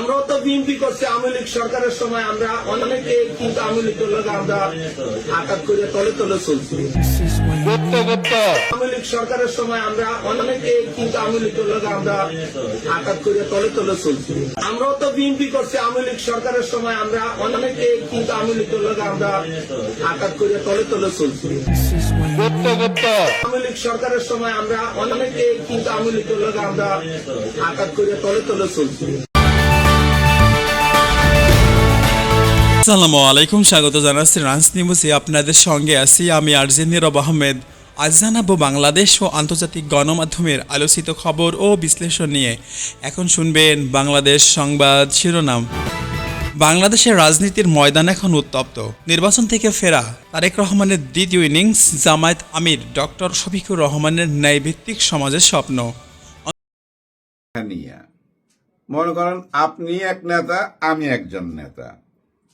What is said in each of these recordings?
আমরাও তো বিএনপি করছি আওয়ামী লীগ সরকারের সময় আমরা অনেকে কিন্তু আওয়ামী লীগের লোক আমরা আঘাত করে তলে তলে চলছি। আওয়ামী লীগ সরকারের সময় আমরা অনেকে কিন্তু আওয়ামী লীগের লোক আমরা আঘাত করে তলে তলে চলছি। আমরাও তো বিএনপি করছি আওয়ামী লীগ সরকারের সময় আমরা অনেকে কিন্তু আওয়ামী লীগের লোক আমরা আঘাত করে তলে তলে চলছি। আওয়ামী লীগ সরকারের সময় আমরা অনেকে কিন্তু আওয়ামী লীগের লোক আমরা আঘাত করে তলে তলে চলছি। আসসালামু আলাইকুম, স্বাগত জানাচ্ছি রান্স নিউজে। আপনাদের সঙ্গে আছি আমি আরজে নীরব আহমেদ। আজ জানাবো বাংলাদেশ ও আন্তর্জাতিক গণমাধ্যমের আলোচিত খবর ও বিশ্লেষণ নিয়ে। এখন শুনবেন বাংলাদেশ সংবাদ শিরোনাম। বাংলাদেশের রাজনীতির ময়দান এখন উত্তপ্ত। নির্বাচন থেকে ফেরা তারেক রহমানের দ্বিতীয় ইনিংস, জামায়াত আমির ডক্টর শফিকুর রহমানের ন্যায়ভিত্তিক সমাজের স্বপ্ন। মনে করেন আপনি এক নেতা, আমি একজন নেতা,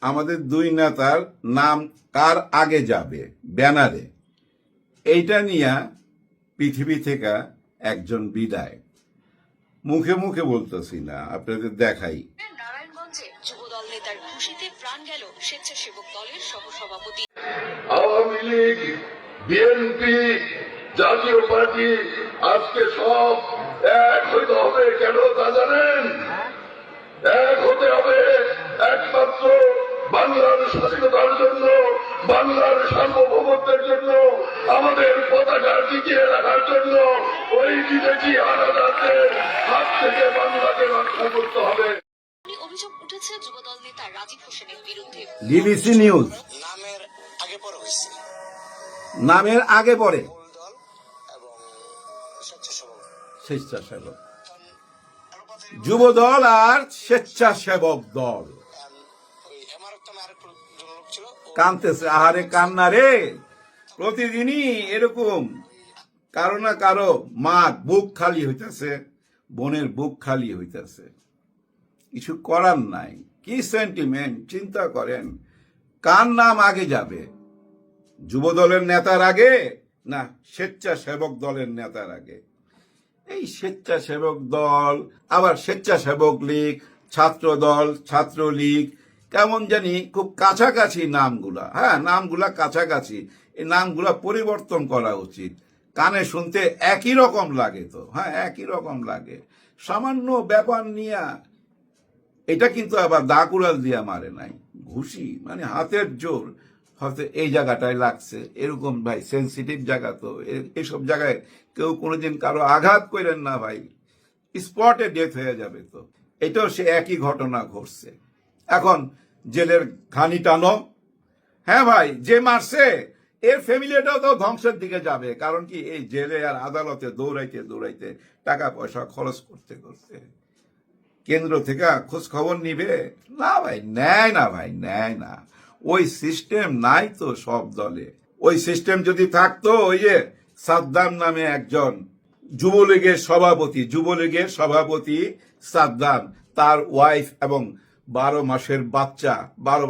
আমাদের দুই নেতার নাম কার আগে যাবে ব্যানারে, এইটা নিয়ে পৃথিবী থেকে একজন বিদায়। মুখে মুখে বলতেছি না, আপনাদের দেখাই। নারায়ণগঞ্জে যুবদল নেতার খুশিতে প্রাণ গেল স্বেচ্ছাসেবক দলের সহসভাপতি। আওয়ামী লীগ, বিএনপি, জাতীয় পার্টি আজকে সব এক হইতে হবে। কেন তা জানেন? এক হতে হবে একমাত্র বাংলার স্বাধীনতার জন্য, বাংলার সার্বভৌমত্বের জন্য, আমাদের পতাকা টিকিয়ে রাখার জন্য। ওই বিদেশি হানাদারদের হাত থেকে বাংলাকে রক্ষা করতে হবে। অভিযোগ উঠেছে যুবদল নেতা রাজীব হোসেনের বিরুদ্ধে। BBC news. নামের আগে পরে স্বেচ্ছাসেবক, যুবদল আর স্বেচ্ছাসেবক দল কানতেছে। আহারে কান্না রে, প্রতিদিনই এরকম কারো না কারো মা বুক খালি হইতেছে, বোনের বুক খালি হইতেছে। কিছু করার নাই। কি সেন্টিমেন্ট চিন্তা করেন, কার নাম আগে যাবে? যুবদলের নেতার আগে না স্বেচ্ছাসেবক দলের নেতার আগে? এই স্বেচ্ছাসেবক দল, আবার স্বেচ্ছাসেবক লীগ, ছাত্র দল, ছাত্রলীগ, কেমন জানি খুব কাছাকাছি নামগুলা। হ্যাঁ, নামগুলা কাছাকাছি। এই নামগুলা পরিবর্তন করা উচিত। কানে শুনতে একই রকম লাগে তো। হ্যাঁ, একই রকম লাগে। সামান্য ব্যাপার নিয়ে এটা কিন্তু আবার দাকুড়াল দিয়া মারে নাই, ঘুষি মানে হাতের জোর হয়তো এই জায়গাটায় লাগছে। এরকম ভাই সেন্সিটিভ জায়গা তো, এসব জায়গায় কেউ কোনোদিন কারো আঘাত করেন না ভাই, স্পটে ডেথ হয়ে যাবে। তো এটাও সে একই ঘটনা ঘটছে। এখন জেলের ঘানি টানো। হ্যাঁ ভাই, যে মারছে এর ফ্যামিলিটাও তো ধ্বংসের দিকে যাবে। কারণ কি, এই জেলে আর আদালতে দৌড়াইতে দৌড়াইতে টাকা পয়সা খরচ করতে করতে কেন্দ্র থেকে খোঁজ খবর নিবে না ভাই, নেয় না ভাই, নেয় না। ওই সিস্টেম নাই তো সব দলে। ওই সিস্টেম যদি থাকতো, ওই যে সাদ্দাম নামে একজন যুবলীগের সভাপতি সাদ্দাম, তার ওয়াইফ এবং 12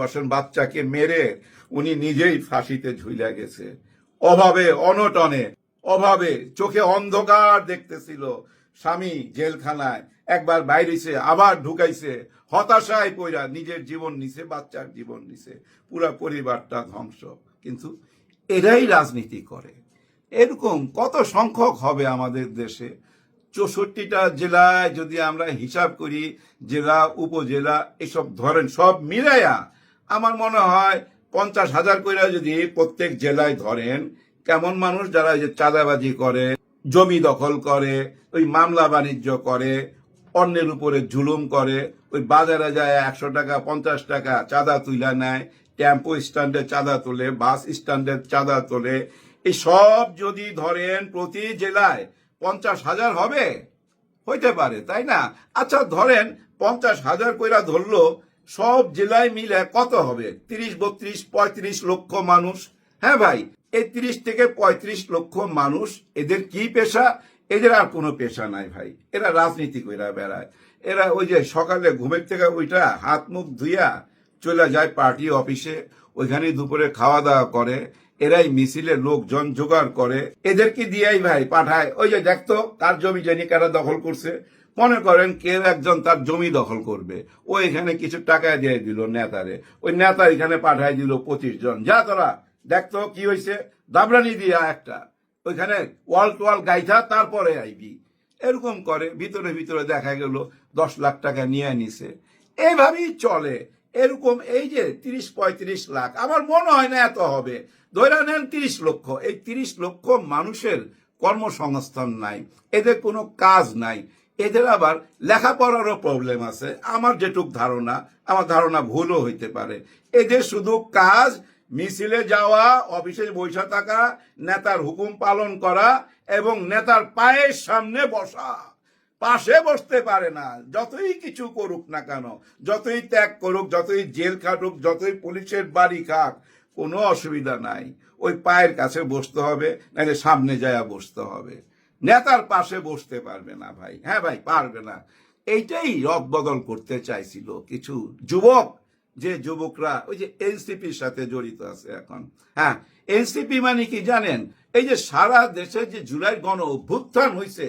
মাসের বাচ্চাকে মেরে উনি নিজেই ফাঁসিতে ঝুলে গেছে। অভাবে অনটনে, অভাবে চোখে অন্ধকার দেখতেছিল। স্বামী জেলখানায়, একবার বাইরেছে আবার ঢুকাইছে, হতাশায় পইরা নিজের জীবন নিছে, বাচ্চার জীবন নিছে, পুরা পরিবারটা ধ্বংস। কিন্তু এরাই রাজনীতি করে। এরকম কত সংখ্যক হবে আমাদের দেশে? 64টা জেলায় যদি আমরা হিসাব করি, জেলা উপজেলা এসব ধরেন, সব মিলাইয়া আমার মনে হয় 50,000 কইরা যদি প্রত্যেক জেলায় ধরেন, কেমন মানুষ যারা যে চাঁদাবাজি করে, জমি দখল করে, ওই মামলা বাণিজ্য করে, অন্যের উপরে জুলুম করে, ওই বাজারে যায় 100 টাকা 50 টাকা চাঁদা তুলে নেয়, টেম্পো স্ট্যান্ডে চাঁদা তোলে, বাস স্ট্যান্ডে চাঁদা তোলে, এই সব যদি ধরেন প্রতি জেলায় 50,000 হবে, হইতে পারে, তাই না? আচ্ছা ধরেন 50,000 কইরা ধরলো, সব জেলায় মিলে কত হবে? 30, 32, 35 লক্ষ মানুষ। হ্যাঁ ভাই, এই 30 থেকে 35 লক্ষ মানুষ, এদের কি পেশা? এদের আর কোনো পেশা নাই ভাই। এরা রাজনীতি কইরা বেড়ায়। এরা ওই যে সকালে ঘুমের থেকে ওইটা হাত মুখ ধুইয়া চলে যায় পার্টি অফিসে, ওইখানে দুপুরে খাওয়া দাওয়া করে, এরাই মিছিলে লোকজন জোগাড় করে, এদেরকে দিয়েই ভাই পাঠায়। ওই যে দেখতো কার জমি জানি কারা দখল করছে, মনে করেন কেউ একজন তার জমি দখল করবে, ও এখানে কিছু টাকা দিয়ে দিল নেতারে, ওই নেতা এখানে পাঠায় দিল 25 জন, যা তোরা দেখতো কি হয়েছে, দাবরানি দিয়া একটা ওইখানে ওয়াল টোয়াল গাইথা তারপরে আইবি, এরকম করে ভিতরে ভিতরে দেখা গেল 10 লাখ টাকা নিয়ে নিছে। এইভাবেই চলে। এরকম এই যে 30-35 লাখ, আমার মনে হয় না এত হবে, ধরে নেন 30 লক্ষ। এই 30 লক্ষ মানুষের কর্মসংস্থান নাই, এদের কোনো কাজ নাই, এদের আবার লেখাপড়ারও প্রবলেম আছে। আমার যেটুক ধারণা, আমার ধারণা ভুলও হইতে পারে, এদের শুধু কাজ মিছিলে যাওয়া, অফিসে বসে থাকা, নেতার হুকুম পালন করা এবং নেতার পায়ের সামনে বসা। পাশে বসতে পারে না, যতই কিছু করুক না কেন, যতই ত্যাগ করুক, যতই জেল খাটুক, যতই পুলিশের বাড়ি খাক, কোনো অসুবিধা নাই, ওই পায়ের কাছে বসতে হবে, নাহলে সামনে যায় বসতে হবে। নেতার পাশে বসতে পারবে না ভাই, হ্যাঁ ভাই পারবে না। এইটাই রদবদল করতে চাইছিল কিছু যুবক, যে যুবকরা ওই যে এনসিপির সাথে জড়িত আছে এখন। হ্যাঁ, এনসিপি মানে কি জানেন? এই যে সারা দেশে যে জুলাই গণ অভ্যুত্থান হয়েছে,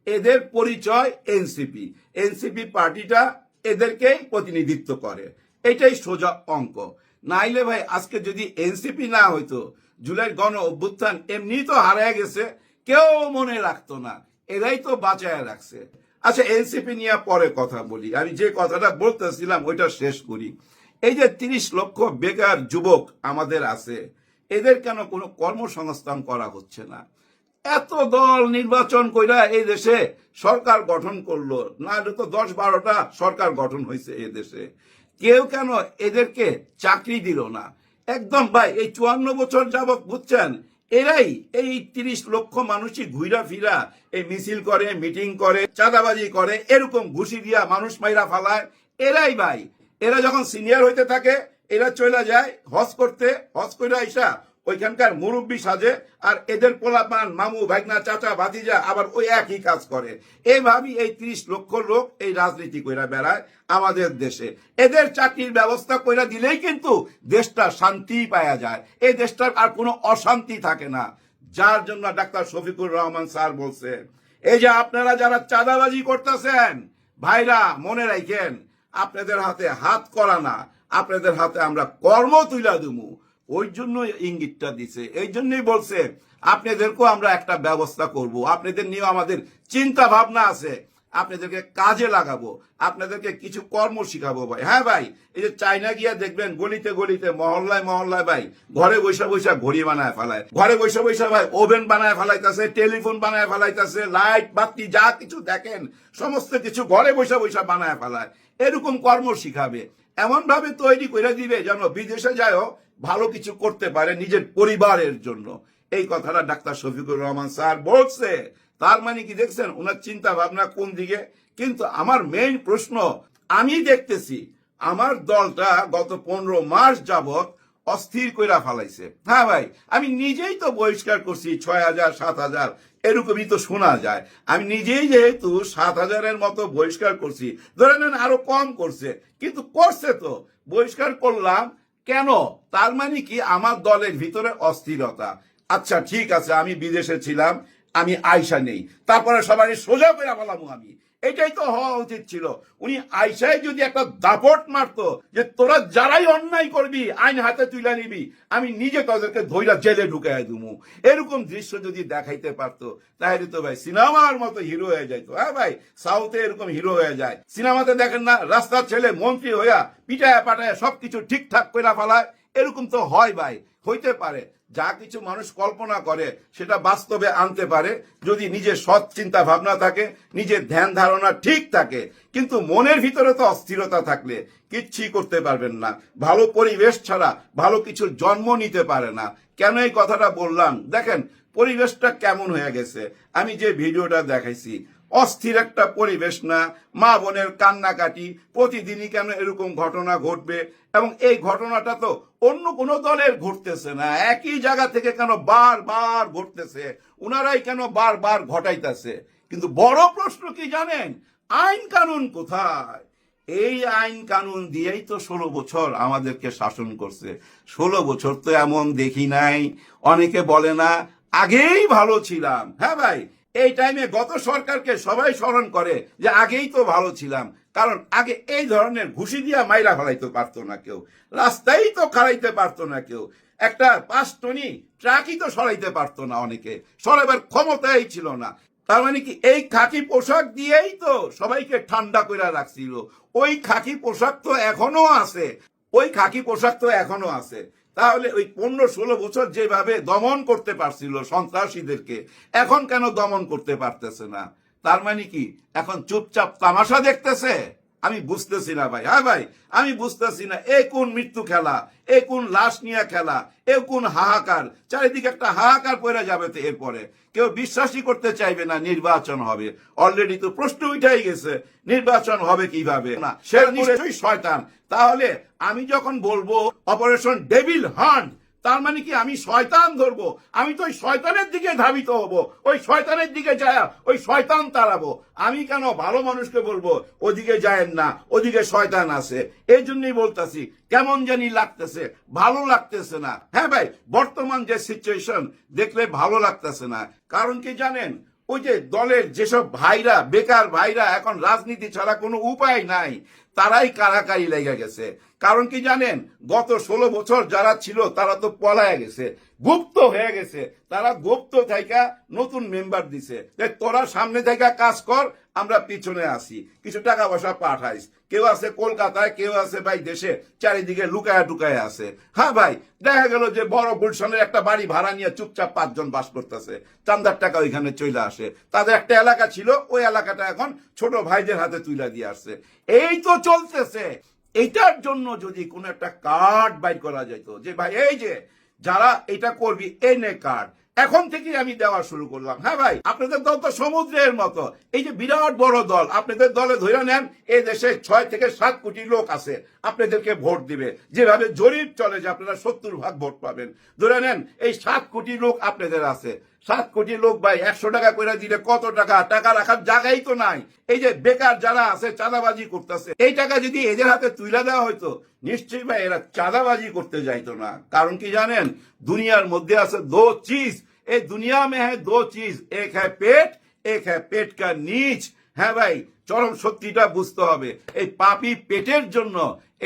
এদের পরিচয় এনসিপি। এনসিপি পার্টিটা এদেরকেই প্রতিনিধিত্ব করে, এটাই সোজা অঙ্ক। নাইলে ভাই আজকে যদি এনসিপি না হইতো, জুলাই গণ অভ্যুত্থান এমনি তো হারিয়ে গেছে, কেউ মনে রাখতো না, এরাই তো বাঁচায় রাখছে। আচ্ছা, এনসিপি নিয়ে পরে কথা বলি, আমি যে কথাটা বলতেছিলাম ওইটা শেষ করি। এই যে 30 লক্ষ বেকার যুবক আমাদের আছে, এদের কেন কোনো কর্মসংস্থান করা হচ্ছে না? এত দল নির্বাচন কইরা এই দেশে সরকার গঠন করলো, না তো 10-12টা সরকার গঠন হয়েছে এই দেশে, কেউ কেন এদেরকে চাকরি দিল না? একদম ভাই এই 54 বছর যাবত বুঝছেন, এরাই এই 30 লক্ষ মানুষই ঘুরা ফিরা এই মিছিল করে, মিটিং করে, চাঁদাবাজি করে, এরকম ঘুষি দিয়া মানুষ মাইরা ফালায়। এরাই ভাই, এরা যখন সিনিয়র হইতে থাকে, এরা চলে যায় হজ করতে, হজ করে আইসা ওইখানকার মুরব্বী সাজে, আর এদের পোলাপান, মামু, ভাগনা, চাচা, ভাতিজা আবার ওই একই কাজ করে। এইভাবেই এই 30 লক্ষ লোক এই রাজনীতি কইরা বেড়ায় আমাদের দেশে। এদের চাকরির ব্যবস্থা কইরা দিলেই কিন্তু দেশটা শান্তি পাওয়া যায়, এই দেশটার আর কোনো অশান্তি থাকে না। যার জন্য ডাক্তার শফিকুর রহমান স্যার বলছে, এই যে আপনারা যারা চাঁদাবাজি করতেছেন, ভাইরা মনে রাখেন, আপনাদের হাতে হাত করা না, আপনাদের হাতে আমরা কর্ম তুইলা দেবো। ওই জন্য ইঙ্গিতটা দিছে, এই জন্যই বলছে আপনাদেরকেও আমরা একটা ব্যবস্থা করব, আপনাদের নিয়ে আমাদের চিন্তা ভাবনা আছে, আপনাদেরকে কাজে লাগাবো, আপনাদেরকে কিছু কর্ম শিখাবো ভাই। হ্যাঁ ভাই, এই যে চাইনা গিয়া দেখবেন গলিতে গলিতে, মহল্লায় মহল্লায় ভাই ঘরে বৈশা বৈশা ঘড়ি বানায় ফেলায়, ঘরে বৈশা বৈশা ভাই ওভেন বানায় ফেলাইতেছে, টেলিফোন বানায় ফেলাইতেছে, লাইট বাতি যা কিছু দেখেন সমস্ত কিছু ঘরে বৈশা বৈশা বানায় ফেলায়। এরকম কর্ম শিখাবে, এমন ভাবে তৈরি করে দিবে যেন বিদেশে যায়ও ভালো কিছু করতে পারে নিজের পরিবারের জন্য। এই কথাটা ডাক্তার শফিকুর রহমান স্যার বলছে। তার মানে কি দেখছেন ওনার চিন্তা ভাবনা কোন দিকে? কিন্তু আমার মেইন প্রশ্ন, আমি দেখতেছি আমার দলটা গত 15 মাস যাবত অস্থির কইরা ফালাইছে। হ্যাঁ ভাই, আমি নিজেই তো বহিষ্কার করছি 6000, 7000, এরকমই তো শোনা যায়। আমি নিজেই যেহেতু 7000-এর মতো বহিষ্কার করছি, ধরে নেন আরো কম করছে, কিন্তু করছে তো, বহিষ্কার করলাম কেন? তার মানে কি আমার দলের ভিতরে অস্থিরতা। আচ্ছা ঠিক আছে, আমি বিদেশে ছিলাম, আমি আইসা নেই, তারপরে সবাই সোজা করে বললাম আমি, এটাই তো হওয়া উচিত ছিল। উনি আইসায় যদি একটা দাপট মারতো যে তোরা যারাই অন্যায় করবি আইন হাতে তুলে নিবি, আমি নিজে তাদেরকে ধইরা জেলে ঢুকাই দুমু, এরকম দৃশ্য যদি দেখাইতে পারতো, তাহলে তো ভাই সিনেমার মতো হিরো হয়ে যাইতো। হ্যাঁ ভাই, সাউথে এরকম হিরো হয়ে যায়। সিনেমাতে দেখেন না, রাস্তার ছেলে মন্ত্রী হইয়া পিটায় পাটায় সবকিছু ঠিকঠাক করে ফেলায়, এরকম তো হয় ভাই, হইতে পারে। যা কিছু মানুষ কল্পনা করে সেটা বাস্তবে আনতে পারে যদি নিজের সৎ চিন্তা ভাবনা থাকে, নিজের ধ্যান ধারণা ঠিক থাকে। কিন্তু মনের ভিতরে তো অস্থিরতা থাকলে কিচ্ছুই করতে পারবেন না। ভালো পরিবেশ ছাড়া ভালো কিছু জন্ম নিতে পারে না। কেন এই কথাটা বললাম? দেখেন পরিবেশটা কেমন হয়ে গেছে। আমি যে ভিডিওটা দেখাইছি, অস্থির একটা পরিবেশ না? মা বোনের কান্নাকাটি, প্রতিদিনই কেন এরকম ঘটনা ঘটবে? এবং এই ঘটনাটা তো অন্য কোন দলের ঘটতেছে না, একই জায়গা থেকে কেন বারবার ঘটতেছে, উনারাই কেন বারবার ঘটাইতেছে। কিন্তু বড় প্রশ্ন কি জানেন? আইন কানুন কোথায়? এই আইন কানুন দিয়েই তো 16 বছর আমাদেরকে শাসন করছে। 16 বছর তো এমন দেখি নাই। অনেকে বলে না আগেই ভালো ছিলাম। হ্যাঁ ভাই, এই টাইমে গত সরকারকে সবাই স্মরণ করে যে আগেই তো ভালো ছিলাম, কারণ আগে এই ধরনের ঘুষি দিয়া মাইরা ফেলাইতে পারতো না কেউ, রাস্তায় তো খাড়াইতে পারতো না কেউ, একটা 5 টনি ট্রাকই তো সরাইতে পারতো না, অনেকে সরাইবার ক্ষমতাই ছিল না। তার মানে কি এই খাকি পোশাক দিয়েই তো সবাইকে ঠান্ডা করে রাখছিল। ওই খাকি পোশাক তো এখনো আছে, ওই খাকি পোশাক তো এখনো আছে। তাহলে ওই 15-16 বছর যেভাবে দমন করতে পারছিল সন্ত্রাসীদেরকে, এখন কেন দমন করতে পারতেছে না? তার মানে কি এখন চুপচাপ তামাশা দেখতেছে? আমি বুঝতেছি না ভাই। হ্যাঁ ভাই, আমি বুঝতেছি না এ কোন মৃত্যু খেলা, এ কোন লাশ নিয়ে খেলা, এ কোন হাহাকার। চারিদিকে একটা হাহাকার পড়ে যাবে। তো এরপরে কেউ বিশ্বাসই করতে চাইবে না নির্বাচন হবে। অলরেডি তো প্রশ্ন উঠাই গেছে নির্বাচন হবে কিভাবে। না, সে নিশ্চয়ই শয়তান। তাহলে আমি যখন বলবো অপারেশন ডেভিল হান্ট, তার মানে কি আমি শয়তান ধরবো? আমি তো ওই শয়তানের দিকে ধাবিত হব, ওই শয়তানের দিকে যায় ওই শয়তান তাড়াবো। আমি কেন ভালো মানুষকে বলবো ওদিকে যায়েন না, ওদিকে শয়তান আছে? এই জন্যই বলতেছি কেমন জানি লাগতেছে, ভালো লাগতেছে না। হ্যাঁ ভাই, বর্তমান যে সিচুয়েশন দেখলে ভালো লাগতেছে না। কারণ কি জানেন, ওই যে দলের যেসব ভাইরা, বেকার ভাইরা, এখন রাজনীতি ছাড়া কোনো উপায় নাই, তারাই কারাকারি লেগে গেছে। কারণ কি জানেন, গত 16 বছর যারা ছিল তারা তো পলায় গেছে, গুপ্ত হয়ে গেছে। তারা গুপ্ত থাইকা নতুন মেম্বার দিছে, তোরা সামনে থাইকা কাজ কর, আমরা পিছনে আসি, কিছু টাকা পয়সা পাঠাইস। কেউ আছে কলকাতায়, কেউ আছে ভাই দেশে, চারিদিকে লুকায়া টুকায় আছে। হ্যাঁ ভাই, দেখা গেল যে বড় গুলশনের একটা বাড়ি ভাড়া নিয়ে চুপচাপ 5 জন বাস করতেছে, চান্দার টাকা ওইখানে চলে আসে। তাদের একটা এলাকা ছিল, ওই এলাকাটা এখন ছোট ভাইদের হাতে তুলে দিয়ে আসছে। এই তো চলতেছে। এইটার জন্য যদি কোনো একটা কার্ড বাইর করা যেত যে ভাই এই যে যারা এটা করবি এই নে কার্ড, এখন থেকে আমি দেওয়া শুরু করলাম। হ্যাঁ ভাই, আপনাদের দল তো সমুদ্রের মতো, এই যে বিরাট বড় দল, আপনাদের দলে ধরে নেন এই দেশে 6 থেকে 7 কোটি লোক আছে, আপনাদেরকে ভোট দিবে। যেভাবে জরিপ চলে যে আপনারা 70% ভোট পাবেন, ধরে নেন এই 7 কোটি লোক আপনাদের আছে। 7 কোটি লোক ভাই 100 টাকা করে দিলে কত টাকা? টাকা রাখার জায়গাই তো নাই। এই যে বেকার যারা আছে, চাঁদাবাজি করতেছে, এই টাকা যদি এদের হাতে তুলে দেওয়া হয়তো, নিশ্চয়ই ভাই এরা চাঁদাবাজি করতে যাইতো না। কারণ কি জানেন, দুনিয়ার মধ্যে আছে 2 चीज, এই দুনিয়া में है 2 चीज, एक है पेट, एक है पेट का नीच। হ্যাঁ ভাই, চরম সত্যিটা বুঝতে হবে। এই পাপী পেটের জন্য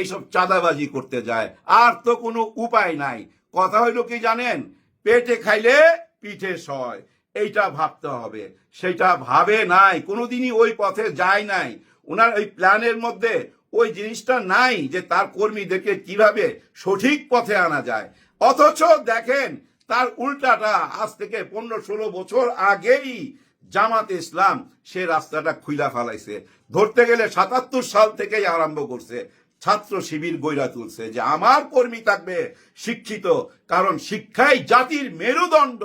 এইসব চাঁদাবাজি করতে যায়, আর তো কোনো উপায় নাই। কথা হইল কি জানেন, পেটে খাইলে পিঠে সয়, এইটা ভাবতে হবে। সেটা ভাবে নাই, কোনোদিনই ওই পথে যায় নাই। ওনার ওই প্ল্যানের মধ্যে ওই জিনিসটা নাই যে তার কর্মীদেরকে কিভাবে সঠিক পথে আনা যায়। অথচ দেখেন তার উল্টাটা, আজ থেকে 15-16 বছর আগেই জামাতে ইসলাম সে রাস্তাটা খুইলা ফেলাইছে। ধরতে গেলে 77 সাল থেকেই আরম্ভ করছে, ছাত্র শিবির গইরা তুলছে যে আমার কর্মী থাকবে শিক্ষিত, কারণ শিক্ষাই জাতির মেরুদণ্ড।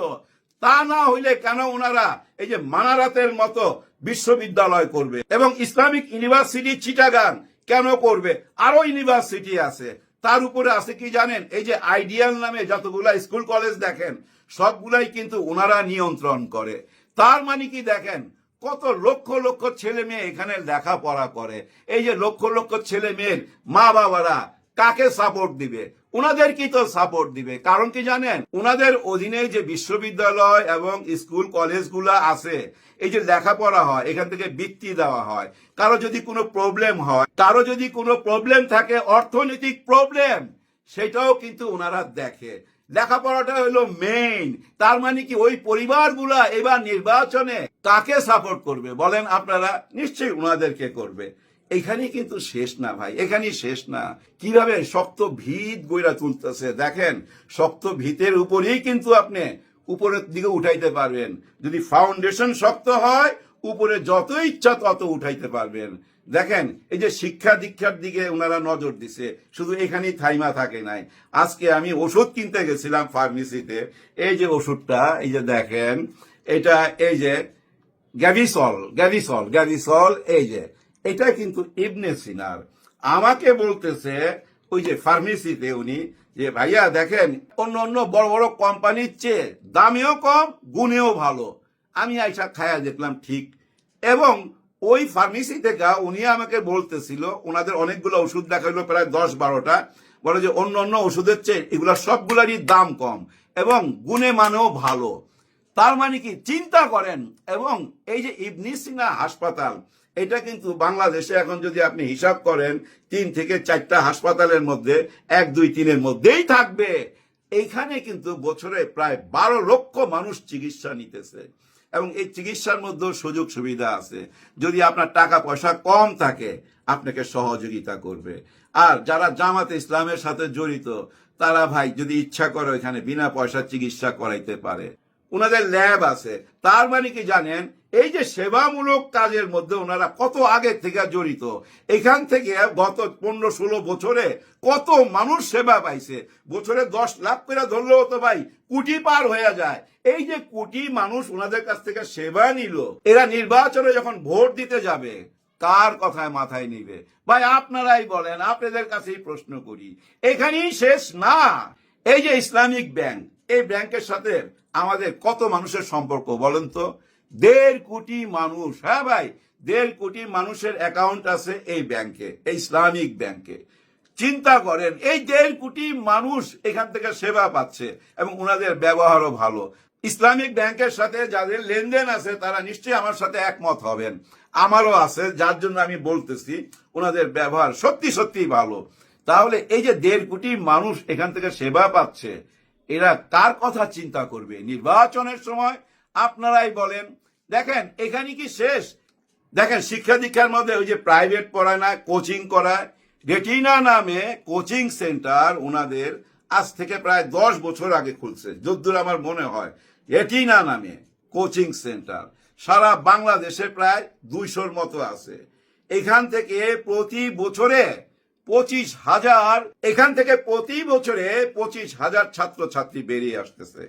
তা না হইলে কেন ওনারা এই যে মানারাতের মতো বিশ্ববিদ্যালয় করবে এবং ইসলামিক ইউনিভার্সিটি চিটাগাং কেন করবে? আরো ইউনিভার্সিটি আছে। তার উপরে আছে কি জানেন, এই যে আইডিয়াল নামে যতগুলা স্কুল কলেজ দেখেন, সবগুলাই কিন্তু ওনারা নিয়ন্ত্রণ করে। তার মানে কি দেখেন, কত লক্ষ লক্ষ ছেলে মেয়ে এখানে লেখাপড়া করে। এই যে লক্ষ লক্ষ ছেলে মেয়ের মা বাবারা কাকে সাপোর্ট দিবে? উনাদের কি তো সাপোর্ট দিবে। কারণ কি জানেন, উনাদের অধীনে যে বিশ্ববিদ্যালয় এবং স্কুল কলেজগুলা আছে, এই যে লেখাপড়া হয়, এখান থেকে বৃত্তি দেওয়া হয়। কারো যদি কোনো প্রবলেম হয়, কারো যদি কোনো প্রবলেম থাকে, অর্থনৈতিক প্রবলেম, সেটাও কিন্তু ওনারা দেখে। লেখাপড়াটা হলো মেইন। তার মানে কি ওই পরিবারগুলা এবার নির্বাচনে কাকে সাপোর্ট করবে বলেন আপনারা? নিশ্চয়ই ওনাদেরকে করবে। এখানে কিন্তু শেষ না ভাই, এখানেই শেষ না। কিভাবে শক্ত ভিত গইরা তুলতেছে দেখেন। শক্ত ভিতের উপরেই কিন্তু আপনি উপরের দিকে উঠাইতে পারবেন। যদি ফাউন্ডেশন শক্ত হয়, উপরে যত ইচ্ছা তত উঠাইতে পারবেন। দেখেন এই যে শিক্ষা দীক্ষার দিকে ওনারা নজর দিছে, শুধু এখানেই থাইমা থাকে নাই। আজকে আমি ওষুধ কিনতে গেছিলাম ফার্মেসিতে, এই যে ওষুধটা, এই যে দেখেন এটা, এই যে গ্যাভিসল, এই যে এটা কিন্তু ইবনে সিনার। আমাকে বলতেছে ওই যে ফার্মেসিতে উনি যে ভাইয়া দেখেন অন্য অন্য বড় বড় কোম্পানির চেয়ে দামেও কম, গুণেও ভালো। আমি আইসা খায়া দেখলাম ঠিক। এবং ওই ফার্মেসি থেকে উনি আমাকে বলতেছিল, ওনাদের অনেকগুলো ওষুধ দেখাইলো, প্রায় 10-12টা, বলে যে অন্য অন্য ওষুধের চেয়ে এগুলা সবগুলারই দাম কম এবং গুণে মানেও ভালো। তার মানে কি চিন্তা করেন। এবং এই যে ইবনে সিনা হাসপাতাল, এটা কিন্তু বাংলাদেশে এখন যদি আপনি হিসাব করেন 3 থেকে 4টা হাসপাতালের মধ্যে 1, 2, 3-এর মধ্যেই থাকবে। এইখানে কিন্তু বছরে প্রায় 12 লক্ষ মানুষ চিকিৎসা নিতেছে এবং এই চিকিৎসার মধ্যে সুযোগ সুবিধা আছে। যদি আপনার টাকা পয়সা কম থাকে আপনাকে সহযোগিতা করবে। আর যারা জামাতে ইসলামের সাথে জড়িত তারা ভাই যদি ইচ্ছা করে এখানে বিনা পয়সা চিকিৎসা করাইতে পারে। ওনাদের ল্যাব আছে। তার মানে কি জানেন, এই যে সেবামূলক কাজের মধ্যে ওনারা কত আগে থেকে জড়িত। এখান থেকে গত 15-16 বছরে কত মানুষ সেবা পাইছে। বছরে 10 লাখ করে ধরলেও তো ভাই কোটি পার হয়ে যায়। এই যে কোটি মানুষ ওনাদের কাছ থেকে সেবা নিল, এরা নির্বাচনে যখন ভোট দিতে যাবে কার কথায় মাথায় নিবে? ভাই আপনারাই বলেন, আপনাদের কাছেই প্রশ্ন করি। এখানেই শেষ না। এই যে ইসলামিক ব্যাংক, এই ব্যাংকের সাথে আমাদের কত মানুষের সম্পর্ক বলেন তো? 1.5 কোটি মানুষ। হ্যাঁ ভাই, 1.5 কোটি মানুষের অ্যাকাউন্ট আছে এই ব্যাংকে, এই ইসলামিক ব্যাংকে। চিন্তা করেন, এই 1.5 কোটি মানুষ এখান থেকে সেবা পাচ্ছে এবং ওনাদের ব্যবহারও ভালো। ইসলামিক ব্যাংকের সাথে যাদের লেনদেন আছে তারা নিশ্চয়ই আমার সাথে একমত হবেন। আমারও আছে, যার জন্য আমি বলতেছি ওনাদের ব্যবহার সত্যি সত্যি ভালো। তাহলে এই যে 1.5 কোটি মানুষ এখান থেকে সেবা পাচ্ছে, এরা কার কথা চিন্তা করবে নির্বাচনের সময়? আপনারাই বলেন। দেখেন এখানে কি শেষ? দেখেন শিক্ষা দীক্ষার মধ্যে ওই যে প্রাইভেট পড়ায় না, কোচিং করায়, রেটিনা নামে কোচিং সেন্টার ওনাদের আজ থেকে প্রায় 10 বছর আগে খুলছে যদ্দূর আমার মনে হয়। রেটিনা নামে কোচিং সেন্টার সারা বাংলাদেশে প্রায় 200-র মতো আছে। এখান থেকে প্রতি বছরে 25,000 এখান থেকে প্রতি বছরে 25,000 ছাত্রছাত্রী বেরিয়ে আসতেছে।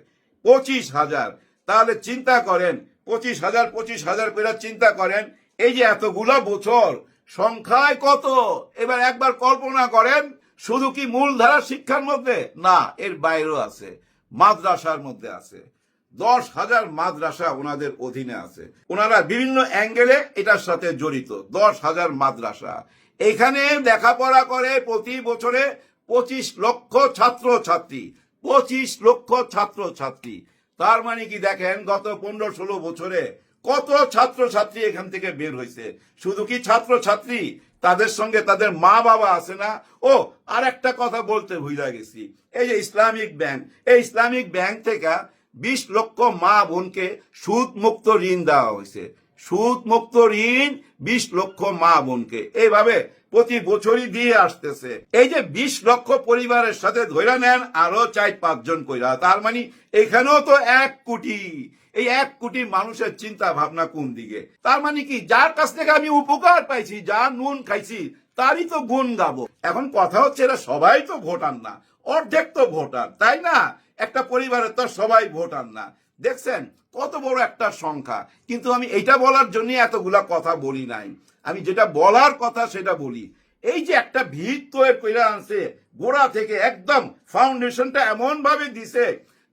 25,000। তাহলে চিন্তা করেন, 25,000 করে চিন্তা করেন, এই যে এতগুলো বছর সংখ্যায় কত? এবার একবার কল্পনা করেন, শুধু কি মূলধারা শিক্ষার মধ্যে না, এর বাইরেও আছে, মাদ্রাসার মধ্যে আছে। 10,000 মাদ্রাসা ওনাদের অধীনে আছে। ওনারা বিভিন্ন অ্যাঙ্গেলে এটার সাথে জড়িত। 10,000 মাদ্রাসা এখানে লেখাপড়া করে প্রতি বছরে 25 লক্ষ ছাত্রছাত্রী। 25 লক্ষ ছাত্রছাত্রী। তার মানে কি দেখেন গত 15-16 বছরে কত ছাত্রছাত্রী এখান থেকে বের হয়েছে। শুধু কি ছাত্রছাত্রী, তাদের সঙ্গে তাদের মা বাবা আছে না। ও আর একটা কথা বলতে ভুলে গেছি, এই যে ইসলামিক ব্যাংক, এই ইসলামিক ব্যাংক থেকে 20 লক্ষ মা বোনকে সুদ মুক্ত ঋণ দেওয়া হয়েছে। সুদ মুক্ত ঋণ 20 লক্ষ মা বোনকে এইভাবে প্রতি বছরই দিয়ে আসতেছে। এই যে 20 লক্ষ পরিবারের সাথে ধরে নেন আরো 4-5 জন কইরা, তার মানে এখানেও তো 1 কোটি। এই 1 কোটি মানুষের চিন্তা ভাবনা কোন দিকে? তার মানে কি যার কাছ থেকে আমি উপকার পাইছি, যা নুন খাইছি, তারই তো গুণ গাবো। এখন কথা হচ্ছে এরা সবাই তো ভোটার না, অর্ধেক তো ভোটার, তাই না? একটা পরিবারের তো সবাই ভোটার না। দেখছেন কত বড় একটা সংখ্যা। কিন্তু আমি এটা বলার জন্য এতগুলা কথা বলি নাই। আমি যেটা বলার কথা সেটা বলি। এই যে একটা ভিত তৈরি করে আনছে গোড়া থেকে, একদম ফাউন্ডেশনটা এমন ভাবে দিছে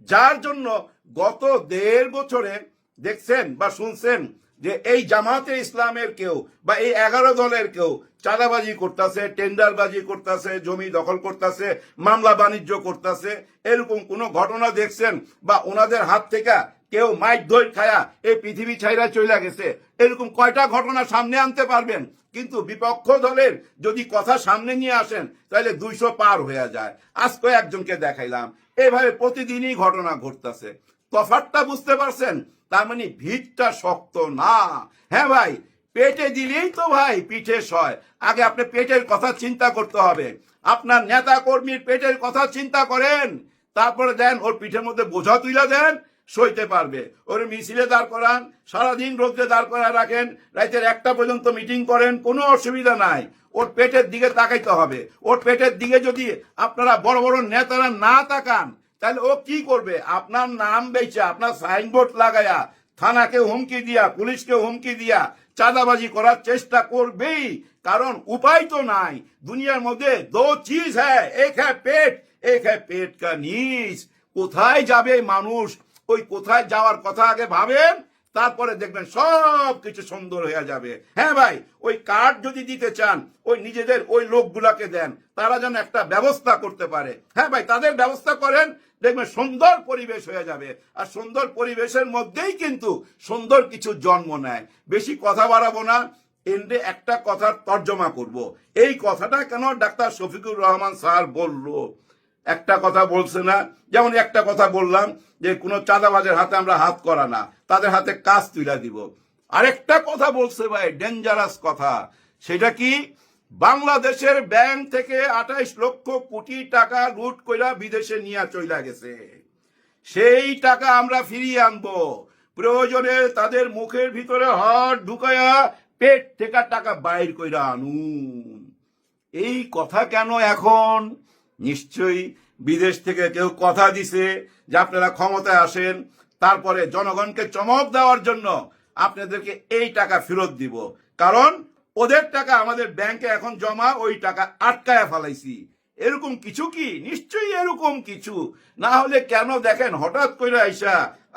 যার জন্য গত 1.5 বছরে দেখছেন বা শুনছেন যে এই জামাতে ইসলামের কেউ বা এই 11 দলের কেউ চাঁদাবাজি করতেছে, টেন্ডারবাজি করতেছে, জমি দখল করতেছে, মামলা বাণিজ্য করতেছে, এরকম কোনো ঘটনা দেখছেন? বা ওনাদের হাত থেকে কেউ মাইক দই খায়া এই পৃথিবী ছাইরা চলে গেছে, এরকম কয়টা ঘটনা সামনে আনতে পারবেন? কিন্তু বিপক্ষ দলের যদি কথা সামনে নিয়ে আসেন তাহলে 200 পার হয়ে যায়। আজকে একজনকে দেখাইলাম, এভাবে প্রতিদিনই ঘটনা ঘটতেছে। তফাৎটা বুঝতে পারছেন? তার মানে ভিতটা শক্ত না। হ্যাঁ ভাই, পেটে দিলেই তো ভাই পিঠে সয়। আগে আপনি পেটের কথা চিন্তা করতে হবে। আপনার নেতা কর্মীর পেটের কথা চিন্তা করেন, তারপরে দেন ওর পিঠের মধ্যে বোঝা তুলে দেন, সইতে পারবে। ওর মিছিলে দাঁড় করান, সারাদিন রোদ্রে দাঁড় করায় রাখেন, রাতের 1টা পর্যন্ত মিটিং করেন, কোনো অসুবিধা নাই। ওর পেটের দিকে তাকাইতে হবে। ওর পেটের দিকে যদি আপনারা বড় বড় নেতারা না তাকান তাহলে ও কি করবে? আপনার নাম বেচে, আপনার সাইনবোর্ড লাগায়া, থানাকে হুমকি দিয়া, পুলিশকে হুমকি দিয়া চাঁদাবাজি করার চেষ্টা করবেই। কারণ উপায় তো নাই। দুনিয়ার মধ্যে 2 चीज है, एक है पेट, एक है पेट का नीच। কোথায় যাবে মানুষ, ওই কোথায় যাওয়ার কথা আগে ভাবেন, তারপরে দেখবেন সব কিছু সুন্দর হয়ে যাবে। হ্যাঁ ভাই, ওই কার্ড যদি দিতে চান ওই নিজেদের ওই লোকগুলাকে দেন, তারা যেন একটা ব্যবস্থা করতে পারে। হ্যাঁ ভাই, তাদের ব্যবস্থা করেন, দেখবেন সুন্দর পরিবেশ হয়ে যাবে। আর সুন্দর পরিবেশের মধ্যেই কিন্তু সুন্দর কিছু জন্ম নেয়। বেশি কথা বাড়াবো না, এন্ডে একটা কথার তর্জমা করব। এই কথাটা কেন ডাক্তার শফিকুর রহমান স্যার বললো? একটা কথা বলছে না, যেমন একটা কথা বললাম যে কোনো চাঁদাবাজের হাতে আমরা হাত করা না, তাদের হাতে কাজ তুলে দিব। আরেকটা কথা বলছে ভাই, ডেঞ্জারাস কথা। সেটা কি? বাংলাদেশের ব্যাংক থেকে 28 লক্ষ কোটি টাকা লুট কইরা বিদেশে নিয়ে চলে গেছে। সেই টাকা আমরা ফিরিয়ে আনবো। প্রয়োজনে তাদের মুখের ভিতরে হাত ঢুকায়া পেট থেকে টাকা বাইর কইরা আনুন। এই কথা কেন এখন? নিশ্চয়ই বিদেশ থেকে কেউ কথা দিছে যে আপনারা ক্ষমতায় আসেন, তারপরে জনগণকে চমক দেওয়ার জন্য আপনাদেরকে এই টাকা ফেরত দিব। কারণ ওদের টাকা আমাদের ব্যাংকে এখন জমা, ওই টাকা আটকায়া ফেলাইছি। এরকম কিছু কি? নিশ্চয়ই এরকম কিছু। না হলে কেন দেখেন হঠাৎ করে আইসা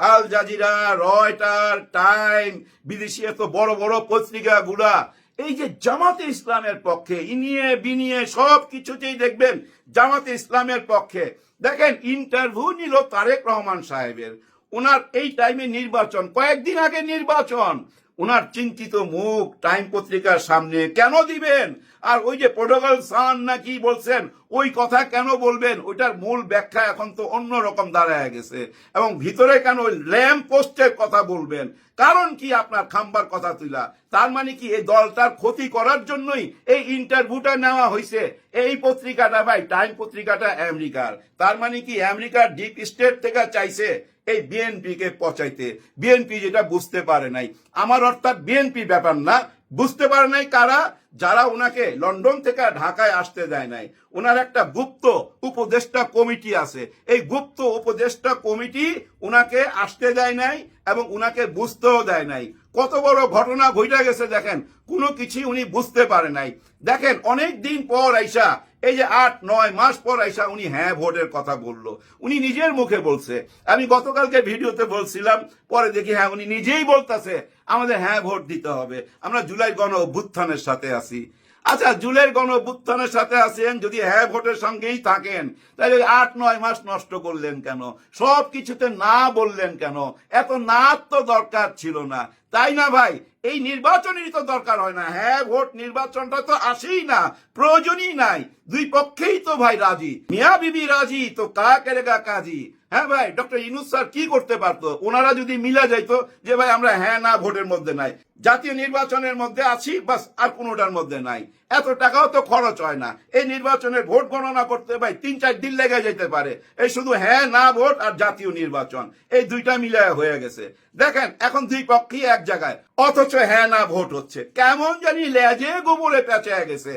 আল জাজিরা, রয়টার, টাইম, বিদেশি এত বড় বড় পত্রিকা গুলা এই যে জামাতে ইসলামের পক্ষে, ইনিয়ে বিনিয়ে সব কিছুতেই দেখবেন জামাতে ইসলামের পক্ষে। দেখেন ইন্টারভিউ নিল তারেক রহমান সাহেবের, ওনার এই টাইমে নির্বাচন, কয়েকদিন আগে নির্বাচন, ওনার চিন্তিত মুখ টাইম পত্রিকার সামনে কেন দিবেন? আর ওই যে প্রোটোকল সান না কি বলছেন, ওই কথা কেন বলবেন? ওইটার মূল ব্যাখ্যা এখন তো অন্য রকম দাঁড়ায় গেছে। এবং ভিতরে কেন ওই ল্যাম্প পোস্টের কথা বলবেন? কারণ কি আপনার খাম্বার কথা তুলা? তার মানে কি এই দলটার ক্ষতি করার জন্যই এই ইন্টারভিউটা নেওয়া হয়েছে? এই পত্রিকাটা ভাই, টাইম পত্রিকাটা আমেরিকার। তার মানে কি আমেরিকার ডিপ স্টেট থেকে চাইছে এই বিএনপি কে পচাইতে। বিএনপি যেটা বুঝতে পারে নাই, আমার অর্থাৎ বিএনপি ব্যাপার না, বুঝতে পারে নাই কারা? যারা ওনাকে লন্ডন থেকে ঢাকায় আসতে দেয় নাই। ওনার একটা গুপ্ত উপদেষ্টা কমিটি আছে, এই গুপ্ত উপদেষ্টা কমিটি ওনাকে আসতে দেয় নাই এবং ওনাকে বুঝতেও দেয় নাই। কত বড় ঘটনা ঘটে গেছে দেখেন, কোনো কিছু উনি বুঝতে পারে নাই। দেখেন অনেক দিন পর আইসা, এই যে 8-9 মাস পর আইসা উনি হ্যাঁ ভোটের কথা বললো। উনি নিজের মুখে বলছে। আমি গতকালকে ভিডিওতে বলছিলাম, পরে দেখি হ্যাঁ উনি নিজেই বলতেছে আমাদের হ্যাঁ ভোট দিতে হবে, আমরা জুলাই গণ অভ্যুত্থানের সাথে আছি। আচ্ছা, জুলাই গণ অভ্যুত্থানের সাথে আছেন, যদি হ্যাঁ ভোটের সঙ্গেই থাকেন, তাহলে 8-9 মাস নষ্ট করলেন কেন? সব কিছুতে না বললেন কেন? এত না তো দরকার ছিল না, তাই না ভাই? এই নির্বাচনেরই তো দরকার হয় না, হ্যাঁ ভোট নির্বাচনটা তো আসেই না, প্রয়োজনই নাই। দুই পক্ষেই তো ভাই রাজি, মিয়া বিবি রাজি, তো কা কেরেগা কাজী। হ্যাঁ ভাই, ডক্টর ইউনূস স্যার কি করতে পারতো? ওনারা যদি মিলা যাইতো যে ভাই আমরা হ্যাঁ না ভোটের মধ্যে নাই, জাতীয় নির্বাচনের মধ্যে আছি, বাস, আর কোনোটার মধ্যে নাই, এত টাকাও তো খরচ হয় না। এই নির্বাচনের ভোট গণনা করতে ভাই 3-4 দিন লেগে যেতে পারে। এই শুধু হ্যাঁ না ভোট আর জাতীয় নির্বাচন, এই দুইটা মিলে হয়ে গেছে। দেখেন এখন দুই পক্ষই এক জায়গায়, অথচ হ্যাঁ না ভোট হচ্ছে। কেমন জানি লেজে গোবরে পেঁচে গেছে।